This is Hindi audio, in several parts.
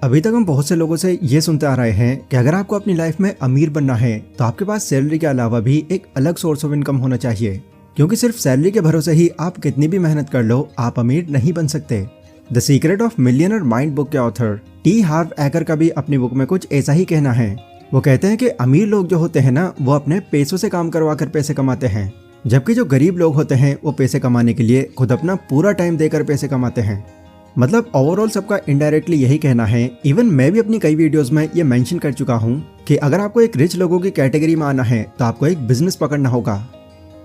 अभी तक हम बहुत से लोगों से ये सुनते आ रहे हैं कि अगर आपको अपनी लाइफ में अमीर बनना है तो आपके पास सैलरी के अलावा भी एक अलग सोर्स ऑफ इनकम होना चाहिए, क्योंकि सिर्फ सैलरी के भरोसे ही आप कितनी भी मेहनत कर लो आप अमीर नहीं बन सकते। The secret of millionaire mind book के ऑथर टी हार्व एकर का भी अपनी बुक में कुछ ऐसा ही कहना है। वो कहते हैं कि अमीर लोग जो होते हैं ना, वो अपने पैसों से काम करवा कर पैसे कमाते हैं, जबकि जो गरीब लोग होते हैं वो पैसे कमाने के लिए खुद अपना पूरा टाइम देकर पैसे कमाते हैं। मतलब ओवरऑल सबका इनडायरेक्टली यही कहना है। इवन मैं भी अपनी कई वीडियोस में ये मेंशन कर चुका हूँ कि अगर आपको एक रिच लोगों की कैटेगरी में आना है तो आपको एक बिजनेस पकड़ना होगा।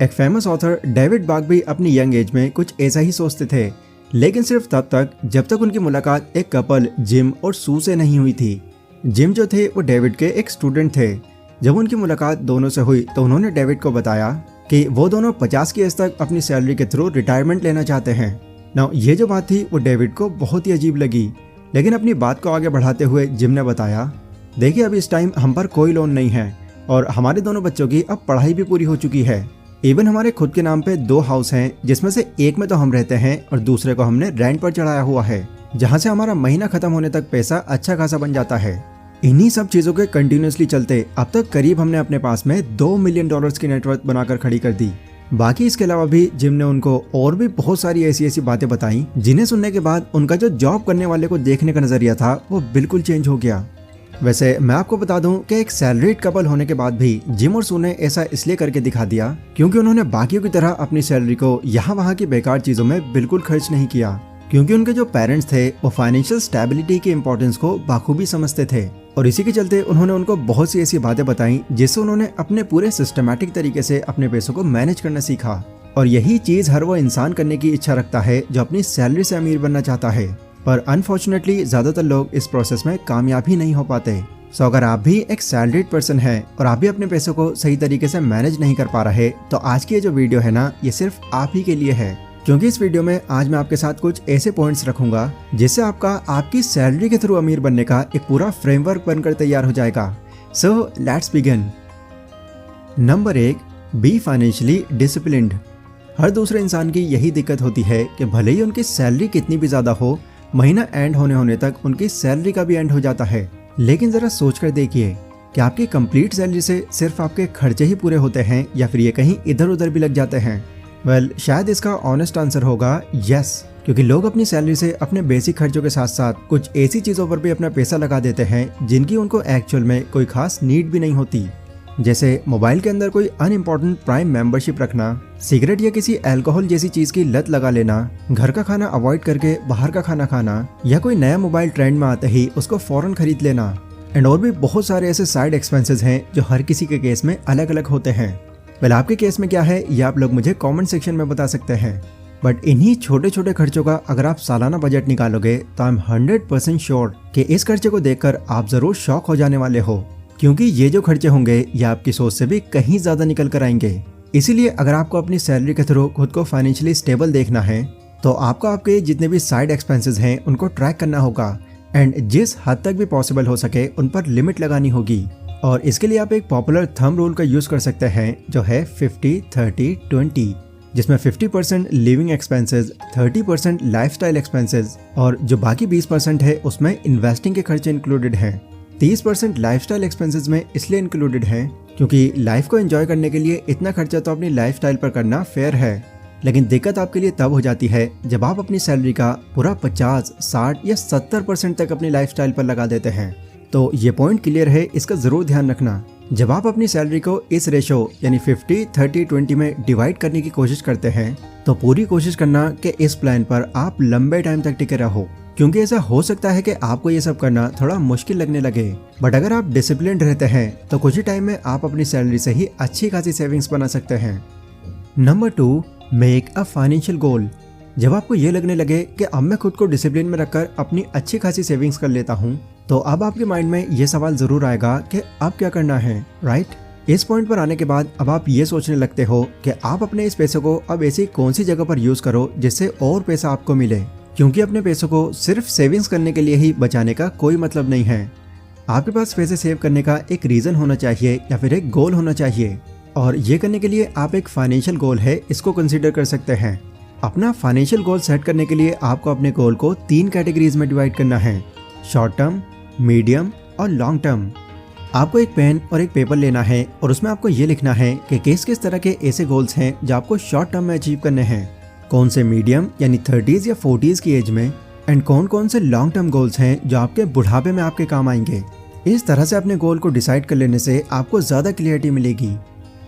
एक फेमस ऑथर डेविड बाग भी अपनी यंग एज में कुछ ऐसा ही सोचते थे, लेकिन सिर्फ तब तक जब तक उनकी मुलाकात एक कपल जिम और सू से नहीं हुई थी। जिम जो थे वो डेविड के एक स्टूडेंट थे। जब उनकी मुलाकात दोनों से हुई तो उन्होंने डेविड को बताया कि वो दोनों 50 की एज तक अपनी सैलरी के थ्रू रिटायरमेंट लेना चाहते हैं। नाउ ये जो बात थी वो डेविड को बहुत ही अजीब लगी, लेकिन अपनी बात को आगे बढ़ाते हुए जिम ने बताया, देखिए अभी इस टाइम हम पर कोई लोन नहीं है और हमारे दोनों बच्चों की अब पढ़ाई भी पूरी हो चुकी है। इवन हमारे खुद के नाम पे 2 हाउस हैं, जिसमें से एक में तो हम रहते हैं और दूसरे को हमने रेंट पर चढ़ाया हुआ है, जहाँ से हमारा महीना खत्म होने तक पैसा अच्छा खासा बन जाता है। इन्हीं सब चीजों के कंटिन्यूसली चलते अब तक करीब हमने अपने पास में $2 मिलियन की नेटवर्थ बनाकर खड़ी कर दी। बाकी इसके अलावा भी जिम ने उनको और भी बहुत सारी ऐसी बातें बताई, जिन्हें सुनने के बाद उनका जो जॉब करने वाले को देखने का नजरिया था वो बिल्कुल चेंज हो गया। वैसे मैं आपको बता दूं कि एक सैलरीड कपल होने के बाद भी जिम और सू ने ऐसा इसलिए करके दिखा दिया क्योंकि उन्होंने बाकियों की तरह अपनी सैलरी को यहाँ वहाँ की बेकार चीजों में बिल्कुल खर्च नहीं किया, क्योंकि उनके जो पेरेंट्स थे वो फाइनेंशियल स्टेबिलिटी की इंपॉर्टेंस को बाखूबी समझते थे और इसी के चलते उन्होंने उनको बहुत सी ऐसी बातें बताई जिससे उन्होंने अपने पूरे सिस्टमैटिक तरीके से अपने पैसों को मैनेज करना सीखा। और यही चीज हर वो इंसान करने की इच्छा रखता है जो अपनी सैलरी से अमीर बनना चाहता है, पर अनफॉर्चुनेटली ज्यादातर लोग इस प्रोसेस में कामयाब ही नहीं हो पाते। सो अगर आप भी एक सैलरीड पर्सन है और आप भी अपने पैसों को सही तरीके से मैनेज नहीं कर पा रहे, तो आज की ये जो वीडियो है ना, ये सिर्फ आप ही के लिए है, क्योंकि इस वीडियो में आज मैं आपके साथ कुछ ऐसे पॉइंट्स रखूंगा जिससे आपका आपकी सैलरी के थ्रू अमीर बनने का एक पूरा फ्रेमवर्क बनकर तैयार हो जाएगा। So let's begin. Number 1, be financially disciplined. हर दूसरे इंसान की यही दिक्कत होती है कि भले ही उनकी सैलरी कितनी भी ज्यादा हो, महीना एंड होने तक उनकी सैलरी का भी एंड हो जाता है। लेकिन जरा सोच कर देखिए कि आपकी कंप्लीट सैलरी से सिर्फ आपके खर्चे ही पूरे होते हैं या फिर ये कहीं इधर उधर भी लग जाते हैं। शायद इसका ऑनेस्ट आंसर होगा यस, क्योंकि लोग अपनी सैलरी से अपने बेसिक खर्चों के साथ साथ कुछ ऐसी चीजों पर भी अपना पैसा लगा देते हैं जिनकी उनको एक्चुअल में कोई खास नीड भी नहीं होती, जैसे मोबाइल के अंदर कोई अनइम्पोर्टेंट प्राइम मेंबरशिप रखना, सिगरेट या किसी अल्कोहल जैसी चीज की लत लगा लेना, घर का खाना अवॉइड करके बाहर का खाना खाना, या कोई नया मोबाइल ट्रेंड में आते ही उसको फौरन खरीद लेना। एंड और भी बहुत सारे ऐसे साइड एक्सपेंसेस हैं जो हर किसी के केस में अलग अलग होते हैं। आपके केस में क्या है ये आप लोग मुझे कमेंट सेक्शन में बता सकते हैं। बट इन्हीं छोटे छोटे खर्चों का अगर आप सालाना बजट निकालोगे तो आई एम 100% श्योर कि इस खर्चे को देखकर आप जरूर शॉक हो जाने वाले हो, क्योंकि ये जो खर्चे होंगे ये आपकी सोच से भी कहीं ज्यादा निकल कर आएंगे। इसीलिए अगर आपको अपनी सैलरी के थ्रू खुद को फाइनेंशियली स्टेबल देखना है तो आपको आपके जितने भी साइड एक्सपेंसेस हैं उनको ट्रैक करना होगा एंड जिस हद तक भी पॉसिबल हो सके उन पर लिमिट लगानी होगी। और इसके लिए आप एक पॉपुलर थंब रूल का यूज कर सकते हैं जो है 50-30-20, जिसमें 50% लिविंग एक्सपेंसेस, 30% लाइफस्टाइल एक्सपेंसेस और जो बाकी 20% है उसमें इन्वेस्टिंग के खर्चे इंक्लूडेड हैं। 30% लाइफस्टाइल एक्सपेंसेस में इसलिए इंक्लूडेड हैं क्योंकि लाइफ को एंजॉय करने के लिए इतना खर्चा तो अपनी लाइफस्टाइल पर करना फेयर है, लेकिन दिक्कत आपके लिए तब हो जाती है जब आप अपनी सैलरी का पूरा 50, 60 या 70% तक अपनी लाइफस्टाइल पर लगा देते हैं। तो ये पॉइंट क्लियर है, इसका जरूर ध्यान रखना। जब आप अपनी सैलरी को इस रेशो यानी 50-30-20 में डिवाइड करने की कोशिश करते हैं तो पूरी कोशिश करना कि इस प्लान पर आप लंबे टाइम तक टिके रहो, क्योंकि ऐसा हो सकता है कि आपको ये सब करना थोड़ा मुश्किल लगने लगे। बट अगर आप डिसिप्लिन्ड रहते हैं तो कुछ ही टाइम में आप अपनी सैलरी से ही अच्छी खासी सेविंग्स बना सकते हैं। Number 2, make a financial goal. जब आपको ये लगने लगे कि अब मैं खुद को डिसिप्लिन में रखकर अपनी अच्छी खासी सेविंग्स कर लेता हूँ, तो अब आपके माइंड में ये सवाल जरूर आएगा कि अब क्या करना है, राइट? इस पॉइंट पर आने के बाद अब आप ये सोचने लगते हो कि आप अपने इस पैसे को अब ऐसी कौन सी जगह पर यूज करो जिससे और पैसा आपको मिले, क्योंकि अपने पैसों को सिर्फ सेविंग्स करने के लिए ही बचाने का कोई मतलब नहीं है। आपके पास पैसे सेव करने का एक रीजन होना चाहिए या फिर एक गोल होना चाहिए, और ये करने के लिए आप एक फाइनेंशियल गोल है इसको कंसीडर कर सकते हैं। अपना फाइनेंशियल गोल सेट करने के लिए आपको अपने गोल को 3 कैटेगरीज में डिवाइड करना है। शॉर्ट टर्म, मीडियम और लॉन्ग टर्म। आपको एक पेन और एक पेपर लेना है और उसमें आपको ये लिखना है कि किस किस तरह के ऐसे गोल्स हैं जो आपको शॉर्ट टर्म में अचीव करने हैं, कौन से मीडियम यानी 30s या 40s की एज में, एंड कौन कौन से लॉन्ग टर्म गोल्स हैं जो आपके बुढ़ापे में आपके काम आएंगे। इस तरह से अपने गोल को डिसाइड कर लेने से आपको ज़्यादा क्लियरिटी मिलेगी।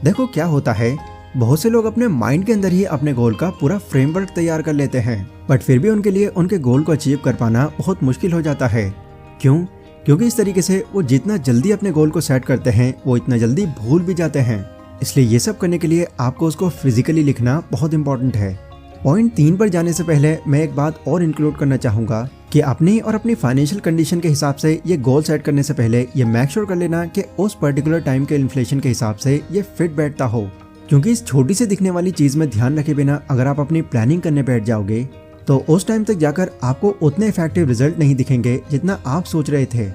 देखो क्या होता है, बहुत से लोग अपने माइंड के अंदर ही अपने गोल का पूरा फ्रेमवर्क तैयार कर लेते हैं, बट फिर भी उनके लिए उनके गोल को अचीव कर पाना बहुत मुश्किल हो जाता है। क्यों? क्योंकि इस तरीके से वो जितना जल्दी अपने गोल को सेट करते हैं वो इतना जल्दी भूल भी जाते हैं। इसलिए ये सब करने के लिए आपको उसको फिजिकली लिखना बहुत इंपॉर्टेंट है। पॉइंट 3 पर जाने से पहले मैं एक बात और इंक्लूड करना चाहूँगा कि अपनी और अपनी फाइनेंशियल कंडीशन के हिसाब से ये गोल सेट करने से पहले ये मेक श्योर कर लेना कि उस पर्टिकुलर टाइम के इन्फ्लेशन के हिसाब से ये फिट बैठता हो। क्योंकि इस छोटी सी दिखने वाली चीज़ में ध्यान रखे बिना अगर आप अपनी प्लानिंग करने बैठ जाओगे तो उस टाइम तक जाकर आपको उतने इफेक्टिव रिजल्ट नहीं दिखेंगे जितना आप सोच रहे थे।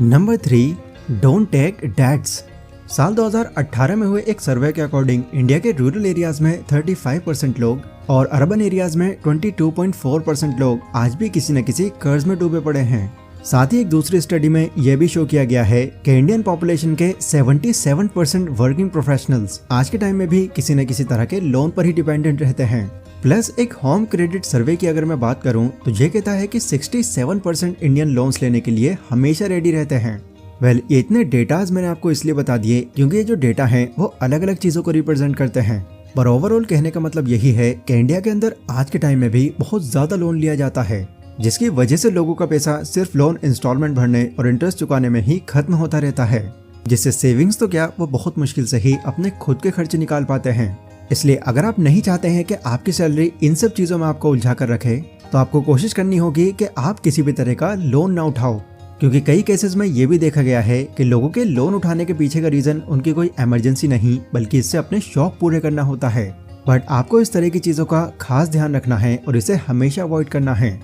Number 3, don't take debts. साल 2018 में हुए एक सर्वे के अकॉर्डिंग इंडिया के रूरल एरियाज में 35% लोग और अर्बन एरियाज में 22.4% लोग आज भी किसी न किसी कर्ज में डूबे पड़े हैं। साथ ही एक दूसरी स्टडी में यह भी शो किया गया है कि इंडियन पॉपुलेशन के 77% वर्किंग प्रोफेशनल्स आज के टाइम में भी किसी न किसी तरह के लोन पर ही डिपेंडेंट रहते हैं। प्लस एक होम क्रेडिट सर्वे की अगर मैं बात करूं तो ये कहता है कि 67% इंडियन लोन्स लेने के लिए हमेशा रेडी रहते हैं। ये इतने डेटाज मैंने आपको इसलिए बता दिए क्योंकि ये जो डेटा हैं वो अलग अलग चीज़ों को रिप्रेजेंट करते हैं, पर ओवरऑल कहने का मतलब यही है कि इंडिया के अंदर आज के टाइम में भी बहुत ज़्यादा लोन लिया जाता है, जिसकी वजह से लोगों का पैसा सिर्फ लोन इंस्टॉलमेंट भरने और इंटरेस्ट चुकाने में ही खत्म होता रहता है, जिससे सेविंग्स तो क्या वो बहुत मुश्किल से ही अपने खुद के खर्चे निकाल पाते हैं। इसलिए अगर आप नहीं चाहते हैं कि आपकी सैलरी इन सब चीज़ों में आपको उलझा कर रखे तो आपको कोशिश करनी होगी कि आप किसी भी तरह का लोन ना उठाओ, क्योंकि कई केसेस में ये भी देखा गया है कि लोगों के लोन उठाने के पीछे का रीज़न उनकी कोई इमरजेंसी नहीं बल्कि इससे अपने शौक पूरे करना होता है। बट आपको इस तरह की चीज़ों का खास ध्यान रखना है और इसे हमेशा अवॉइड करना है।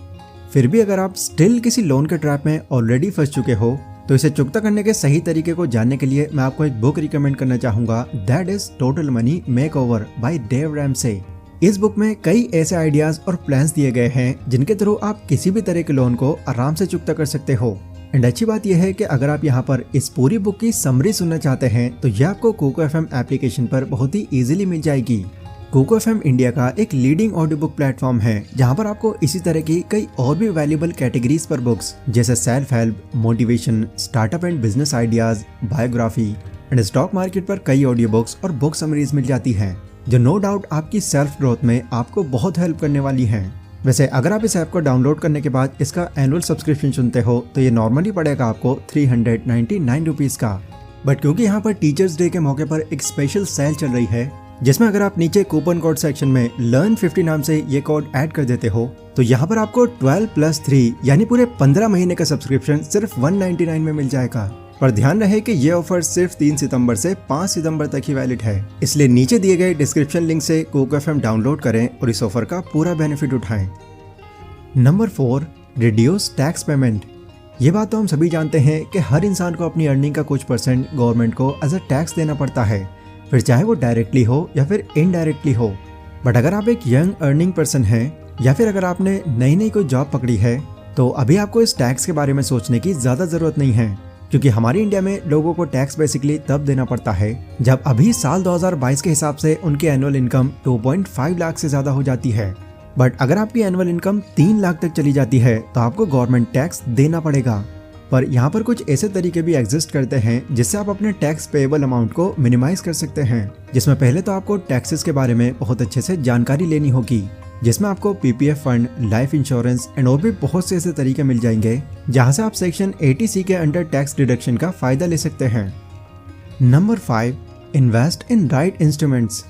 फिर भी अगर आप स्टिल किसी लोन के ट्रैप में ऑलरेडी फंस चुके हो तो इसे चुकता करने के सही तरीके को जानने के लिए मैं आपको एक बुक रिकमेंड करना चाहूंगा, that is total money makeover by Dave Ramsey. इस बुक में कई ऐसे आइडियाज और प्लान्स दिए गए हैं जिनके थ्रू आप किसी भी तरह के लोन को आराम से चुकता कर सकते हो। एंड अच्छी बात यह है कि अगर आप यहाँ पर इस पूरी बुक की समरी सुनना चाहते हैं तो यह आपको कोको एफएम एप्लीकेशन पर बहुत ही इजीली मिल जाएगी। कोको एफएम इंडिया का एक लीडिंग ऑडियो बुक प्लेटफॉर्म है जहाँ पर आपको इसी तरह की कई और भी वैल्यूएबल कैटेगरीज पर बुक्स जैसे self help, motivation, startup and business ideas, biography and stock market पर कई ऑडियो बुक्स और बुक समरीज मिल जाती हैं, जो नो डाउट आपकी सेल्फ ग्रोथ में आपको बहुत हेल्प करने वाली हैं। वैसे अगर आप इस ऐप को डाउनलोड करने के बाद इसका एनुअल सब्सक्रिप्शन चुनते हो तो ये नॉर्मली पड़ेगा आपको 399 रुपीज़ का, बट क्योंकि यहाँ पर टीचर्स डे के मौके पर एक स्पेशल सेल चल रही है जिसमें अगर आप नीचे कूपन कोड सेक्शन में LEARN50 नाम से ये कोड ऐड कर देते हो तो यहाँ पर आपको 12+3 यानी पूरे 15 महीने का सब्सक्रिप्शन सिर्फ 199 में मिल जाएगा। पर ध्यान रहे कि ये ऑफर सिर्फ 3 सितंबर से 5 सितंबर तक ही वैलिड है, इसलिए नीचे दिए गए डिस्क्रिप्शन लिंक से कोको एफएम डाउनलोड करें और इस ऑफर का पूरा बेनिफिट उठाएं। Number 4, reduce tax payment. ये बात तो हम सभी जानते हैं कि हर इंसान को अपनी अर्निंग का कुछ परसेंट गवर्नमेंट को एज अ टैक्स देना पड़ता है, फिर चाहे वो डायरेक्टली हो या फिर इनडायरेक्टली हो। बट अगर आप एक यंग अर्निंग पर्सन हैं या फिर अगर आपने नई नई कोई जॉब पकड़ी है तो अभी आपको इस टैक्स के बारे में सोचने की ज़्यादा ज़रूरत नहीं है, क्योंकि हमारी इंडिया में लोगों को टैक्स बेसिकली तब देना पड़ता है जब अभी साल 2022 के हिसाब से उनकी एनुअल इनकम 2.5 लाख से ज़्यादा हो जाती है। बट अगर आपकी एनुअल इनकम 3 लाख तक चली जाती है तो आपको गवर्नमेंट टैक्स देना पड़ेगा। पर यहाँ पर कुछ ऐसे तरीके भी एग्जिस्ट करते हैं जिससे आप अपने टैक्स पेएबल अमाउंट को मिनिमाइज कर सकते हैं, जिसमें पहले तो आपको टैक्सेस के बारे में बहुत अच्छे से जानकारी लेनी होगी, जिसमें आपको PPF fund, life insurance and और भी बहुत से ऐसे तरीके मिल जाएंगे जहां से आप सेक्शन 80C के अंडर टैक्स डिडक्शन का फायदा ले सकते हैं। Number 5, invest in right instruments.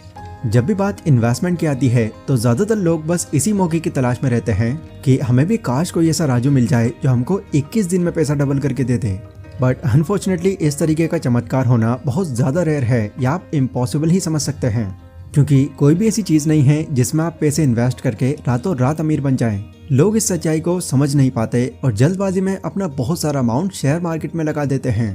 जब भी बात इन्वेस्टमेंट की आती है तो ज़्यादातर लोग बस इसी मौके की तलाश में रहते हैं कि हमें भी काश कोई ऐसा राजू मिल जाए जो हमको 21 दिन में पैसा डबल करके दे दे। बट अनफॉर्चुनेटली इस तरीके का चमत्कार होना बहुत ज़्यादा रेयर है, या आप इम्पॉसिबल ही समझ सकते हैं, क्योंकि कोई भी ऐसी चीज़ नहीं है जिसमें आप पैसे इन्वेस्ट करके रातों रात अमीर बन जाएं। लोग इस सच्चाई को समझ नहीं पाते और जल्दबाजी में अपना बहुत सारा अमाउंट शेयर मार्केट में लगा देते हैं।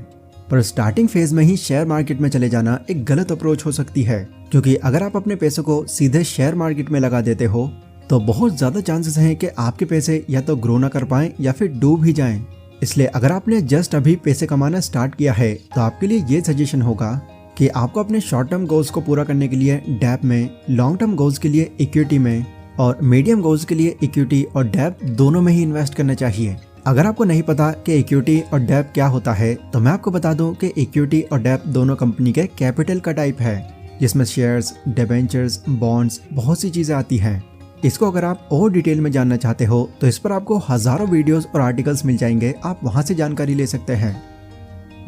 पर स्टार्टिंग फेज में ही शेयर मार्केट में चले जाना एक गलत अप्रोच हो सकती है, क्योंकि अगर आप अपने पैसों को सीधे शेयर मार्केट में लगा देते हो तो बहुत ज़्यादा चांसेस हैं कि आपके पैसे या तो ग्रो ना कर पाएं या फिर डूब ही जाएं। इसलिए अगर आपने जस्ट अभी पैसे कमाना स्टार्ट किया है तो आपके लिए ये सजेशन होगा कि आपको अपने शॉर्ट टर्म गोल्स को पूरा करने के लिए डेप में, लॉन्ग टर्म गोल्स के लिए इक्विटी में और मीडियम गोल्स के लिए इक्विटी और डेप दोनों में ही इन्वेस्ट करना चाहिए। अगर आपको नहीं पता कि इक्विटी और डेप क्या होता है तो मैं आपको बता दूं कि इक्विटी और डेप दोनों कंपनी के कैपिटल का टाइप है, जिसमें शेयर्स, डिबेंचर्स, बॉन्ड्स, बहुत सी चीजें आती हैं। इसको अगर आप और डिटेल में जानना चाहते हो तो इस पर आपको हजारों वीडियोस और आर्टिकल्स मिल जाएंगे, आप वहां से जानकारी ले सकते हैं।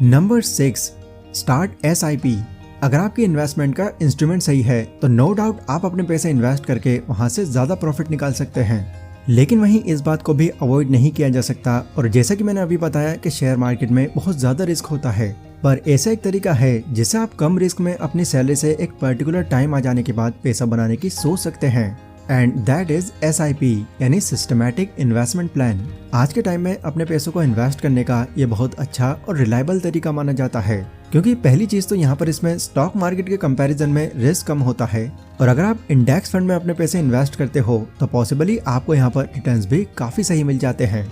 Number 6, start SIP। अगर आपकी इन्वेस्टमेंट का इंस्ट्रूमेंट सही है तो नो डाउट आप अपने पैसे इन्वेस्ट करके वहां से ज्यादा प्रॉफिट निकाल सकते हैं, लेकिन वहीं इस बात को भी अवॉइड नहीं किया जा सकता। और जैसा कि मैंने अभी बताया कि शेयर मार्केट में बहुत ज्यादा रिस्क होता है, पर ऐसा एक तरीका है जिससे आप कम रिस्क में अपनी सैलरी से एक पर्टिकुलर टाइम आ जाने के बाद पैसा बनाने की सोच सकते हैं, एंड दैट इज SIP यानी सिस्टमैटिक इन्वेस्टमेंट प्लान। आज के टाइम में अपने पैसों को इन्वेस्ट करने का ये बहुत अच्छा और रिलायबल तरीका माना जाता है, क्योंकि पहली चीज तो यहाँ पर इसमें स्टॉक मार्केट के कंपैरिजन में रिस्क कम होता है, और अगर आप इंडेक्स फंड में अपने पैसे इन्वेस्ट करते हो तो पॉसिबली आपको यहाँ पर रिटर्न्स भी काफी सही मिल जाते हैं।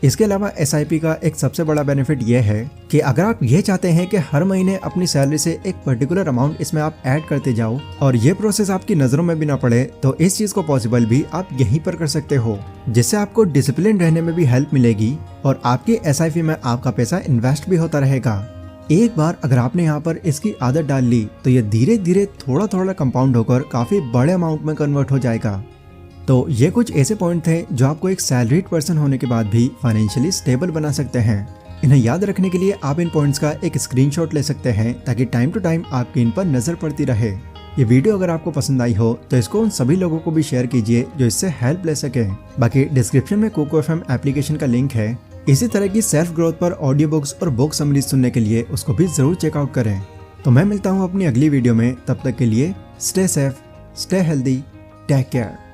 इसके अलावा SIP का एक सबसे बड़ा बेनिफिट ये है कि अगर आप ये चाहते हैं कि हर महीने अपनी सैलरी से एक पर्टिकुलर अमाउंट इसमें आप ऐड करते जाओ और ये प्रोसेस आपकी नजरों में भी ना पड़े, तो इस चीज को पॉसिबल भी आप यहीं पर कर सकते हो, जिससे आपको डिसिप्लिन रहने में भी हेल्प मिलेगी और आपकी SIP में आपका पैसा इन्वेस्ट भी होता रहेगा। एक बार अगर आपने यहाँ पर इसकी आदत डाल ली तो ये धीरे धीरे थोड़ा थोड़ा कंपाउंड होकर काफी बड़े अमाउंट में कन्वर्ट हो जाएगा। तो ये कुछ ऐसे पॉइंट थे जो आपको एक सैलरीड पर्सन होने के बाद भी फाइनेंशियली स्टेबल बना सकते हैं। इन्हें याद रखने के लिए आप इन पॉइंट्स का एक स्क्रीनशॉट ले सकते हैं ताकि टाइम टू टाइम आपकी इन पर नजर पड़ती रहे। ये वीडियो अगर आपको पसंद आई हो तो इसको उन सभी लोगों को भी शेयर कीजिए जो इससे हेल्प ले सके। बाकी डिस्क्रिप्शन में Kuku FM एप्लीकेशन का लिंक है। इसी तरह की सेल्फ ग्रोथ पर ऑडियो बुक्स और बुक समरीज सुनने के लिए उसको भी जरूर चेकआउट करें। तो मैं मिलता हूँ अपनी अगली वीडियो में, तब तक के लिए stay safe, stay healthy, take care.